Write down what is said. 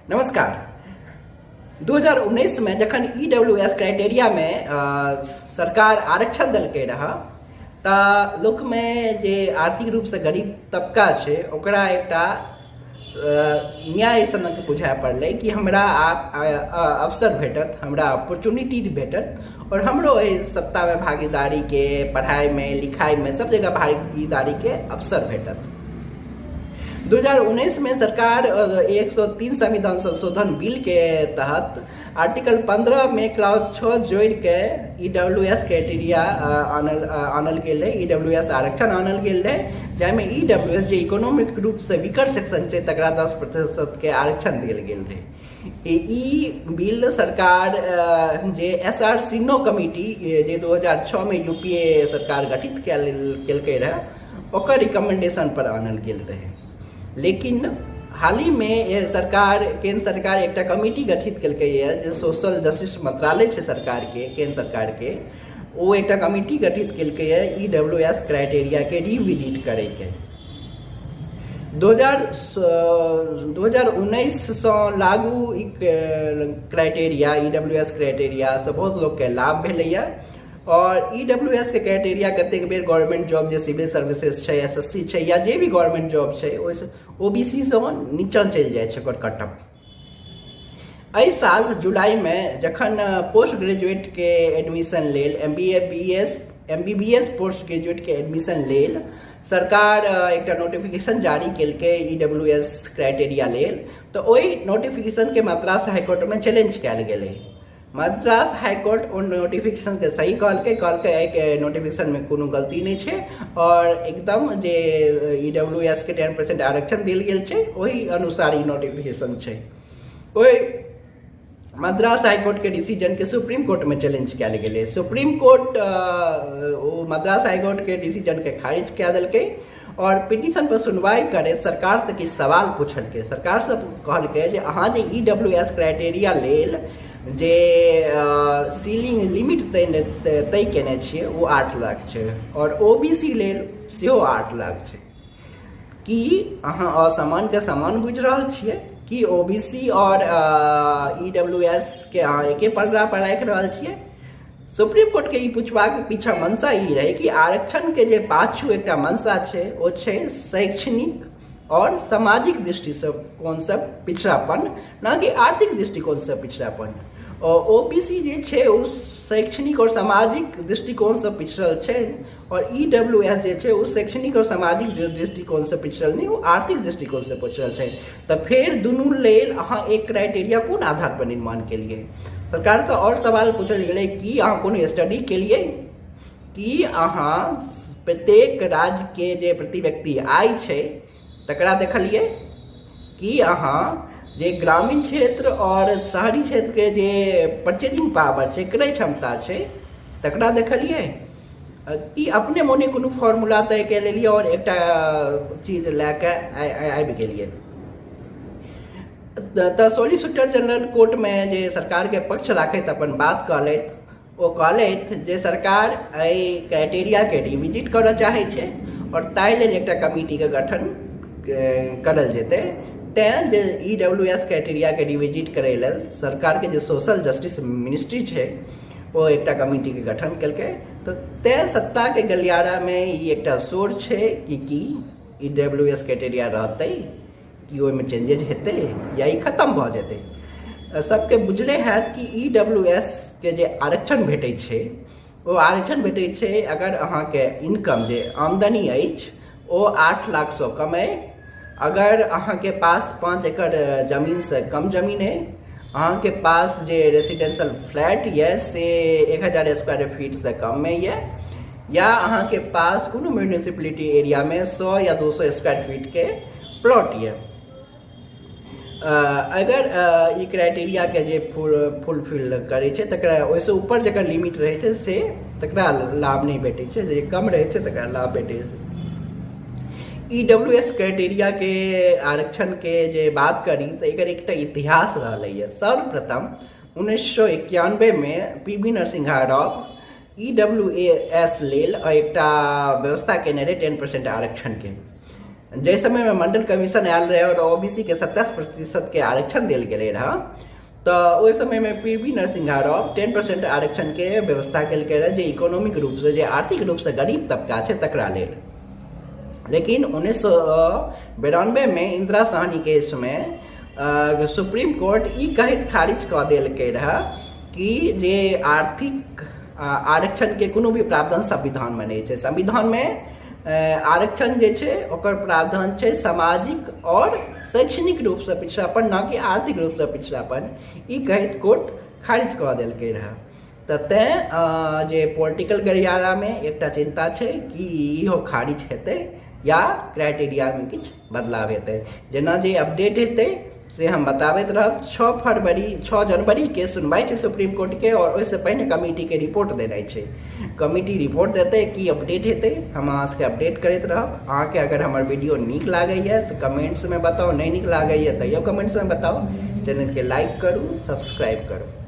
नमस्कार। 2019 में जखन EWS क्राइटेरिया में सरकार आरक्षण देलकै रहा तऽ लोक में जे आर्थिक रूप से गरीब तबका छै ओकरा एकटा न्याय सनक बुझाय पड़लै कि हमरा अवसर भेटत, हमरा अपॉर्चुनिटी भेटत और हमरो सत्ता में भागीदारी के, पढ़ाई में, लिखाई में सब जगह भागीदारी के अवसर भेटत। 2019 में सरकार 103 संविधान संशोधन बिल के तहत आर्टिकल 15 में क्लाउज 6 जोड़ के EWS क्राइटेरिया आनल गेल है, EWS आरक्षण आनल गेल है, जाहिमे EWS जे इकोनॉमिक रूप से विकर सेक्शन छै तकरा 10% के आरक्षण दिल गेल रहे। ई बिल सरकार जे SR सिन्हो कमिटी जे 2006 में UPA सरकार गठित केलकै रहे ओकर रिकमेंडेशन पर आनल गेल रहे। लेकिन हाल ही में सरकार, केंद्र सरकार एक कमिटी गठित केलकै है जो सोशल जस्टिस मंत्रालय है सरकार के, केंद्र सरकार के, वो एक कमिटी गठित केलकै है EWS क्राइटेरिया के रिविजिट करे के। 2019 से लागू क्राइटेरिया EWS क्राइटेरिया से बहुत लोग के लाभ भेलैया और EWS के क्राइटेरिया कतेक बेर गवर्नमेंट जॉब जे सिविल सर्विसेज छै, SSC छै या जे भी गवर्नमेंट जॉब छै ओहिसँ OBC से नीचा चलि जाइ छै ओकर कटअप। एहि साल जुलाई में जखन पोस्ट ग्रेजुएट के एडमिशन लेल MBBS पोस्ट ग्रेजुएट के एडमिशन लेल सरकार एक नोटिफिकेशन जारी केलकै EWS क्राइटेरिया लेल, तो ओहि नोटिफिकेशन के मद्रास हाईकोर्ट में चैलेंज कयल गेलै। मद्रास हाईकोर्ट उन नोटिफिकेशन के सही कहलकै नोटिफिकेशन में कोनो गलती नहीं छै और एकदम जे EWS के 10% आरक्षण दिल गेल छै वही अनुसार ई नोटिफिकेशन छै। ओहि मद्रास हाईकोर्ट के डिसीजन के सुप्रीम कोर्ट में चैलेंज कयल गेलै। सुप्रीम कोर्ट मद्रास हाईकोर्ट के डिसीजन के खारिज कऽ देलकै और पिटीशन पर सुनवाई करे सरकार से किछु सवाल पूछलकै। सरकार से कहलकै जे अहाँ जे EWS क्राइटेरिया लेल जे सीलिंग लिमिट तय केने छियै वो 8 लाख छै और OBC लेल सेहो 8 लाख छै, कि अहाँ असमान के समान बुझि रहल छियै कि OBC और EWS के अहाँ एके पन्ना पर राखि रहल छियै। सुप्रीम कोर्ट के ई पूछबाक पीछा मंशा ई रहे कि आरक्षण के जे पाछू एकटा मंशा छै ओ छै शैक्षणिक और सामाजिक दृष्टि से कौन सा पिछड़ापन, ना कि आर्थिक दृष्टिकोण से पिछड़ापन। और OBC जे छै उ शैक्षणिक और सामाजिक दृष्टिकोण से पिछड़ल छै और EWS जे छै उ शैक्षणिक और सामाजिक दृष्टिकोण से पिछड़ल नहीं, वो आर्थिक दृष्टिकोण से पिछड़ल छै। तो फिर दुनू लेल अहाँ एक क्राइटेरिया कोन आधार पर निर्माण केलिए? सरकार से और सवाल पूछल गेलै कि अहाँ कोनो स्टडी केलिए कि अहाँ प्रत्येक राज्य के जे प्रति व्यक्ति आय छै तकरा देखलिए कि अहाँ जे ग्रामीण क्षेत्र और शहरी क्षेत्र के जे परचेजिंग पावर छै, क्रय क्षमता छै तकरा देखलिए कि अपने मोने कोनो फॉर्मूला तय के लेलिए और एकटा चीज लैके आबि गेलिए। तो सॉलिसिटर जनरल कोर्ट में जे सरकार के पक्ष राखैत अपन बात कहलैथ, वो कहलैथ जे सरकार एहि क्राइटेरिया के रिविजिट करऽ चाहै छै और ताहि लेल एकटा कमिटी के गठन करल जेतै। तैं जे EWS क्राइटेरिया के रिविजिट करे लेल सरकार के जो सोशल जस्टिस मिनिस्ट्री छै वो एकटा कमिटी के गठन केलकै। तो तैं सत्ता के गलियारा में ई एकटा शोर छै कि EWS क्राइटेरिया रहतै कि ओहिमे चेंजेज हेतै या ई खत्म भऽ जेतै। सबके बुझले हैत कि EWS के जे आरक्षण भेटै छै वो आरक्षण भेटै छै अगर अहाँके इनकम जे आमदनी अछि वो 8 लाख से कम है, अगर अहाँके पास 5 एकड़ जमीन से कम जमीन है, अहाँके पास जे रेसिडेंशियल फ्लैट ये से 1000 स्क्वायर फीट से कम में ये, या अहाँके पास कोनो म्यूनिसिपैलिटी एरिया में 100 या 200 स्क्वायर फीट के प्लॉट ये। अगर ई क्राइटेरिया के जे फुलफिल करे छै तकरा ओहिसँ ऊपर जकर लिमिट रहे छै से तकरा लाभ नहीं भेटै छै, जे कम रहे छै तकरा लाभ भेटै छै। EWS क्राइटेरिया के आरक्षण के जे बात करी तो एकर एकटा इतिहास रहलै है। सर्वप्रथम 1991 में PV नरसिंहा राव EWS लेल एकटा व्यवस्था केने रहे 10% आरक्षण के। जै समय में मंडल कमीशन आयल रहे और ओबीसी के 27% के आरक्षण दिल गए रहा, तो ओहि समय में पीवी नरसिंहा राव 10% आरक्षण के व्यवस्था कल रहे, जो इकोनॉमिक रूप से, जो आर्थिक रूप से गरीब तबका है तकरा लेल। लेकिन 1992 में इंदिरा साहनी केस में सुप्रीम कोर्ट ई कहत खारिज कऽ देलकै रहा कि जे आर्थिक आरक्षण के कोनो भी प्रावधान संविधान में नहीं है। संविधान में आरक्षण जे छै ओकर प्रावधान छै सामाजिक और शैक्षणिक रूप से पिछड़ापन, ना कि आर्थिक रूप से पिछड़ापन। ई कहत कोर्ट खारिज कऽ देलकै रहा। तऽ तेँ जे पॉलिटिकल गलियारा में एकटा चिंता छै कि इहो खारिज हेतै या क्राइटेरिया में किछु बदलाव हेतै। जेना जे अपडेट हेतै से हम बताबैत रहब। 6 जनवरी के सुनवाई छै सुप्रीम कोर्ट के, और ओहिसँ पहिने कमिटी के रिपोर्ट देनाइ छै। कमिटी रिपोर्ट देतै कि अपडेट हेतै, हम अहाँ सबके अपडेट करैत रहब। अहाँके अगर हमर वीडियो नीक लागैए तऽ कमेंट्स में बताउ, नहीं नीक लागैए तैयो कमेंट्स में बताउ। चैनल के लाइक करू, सब्सक्राइब करू।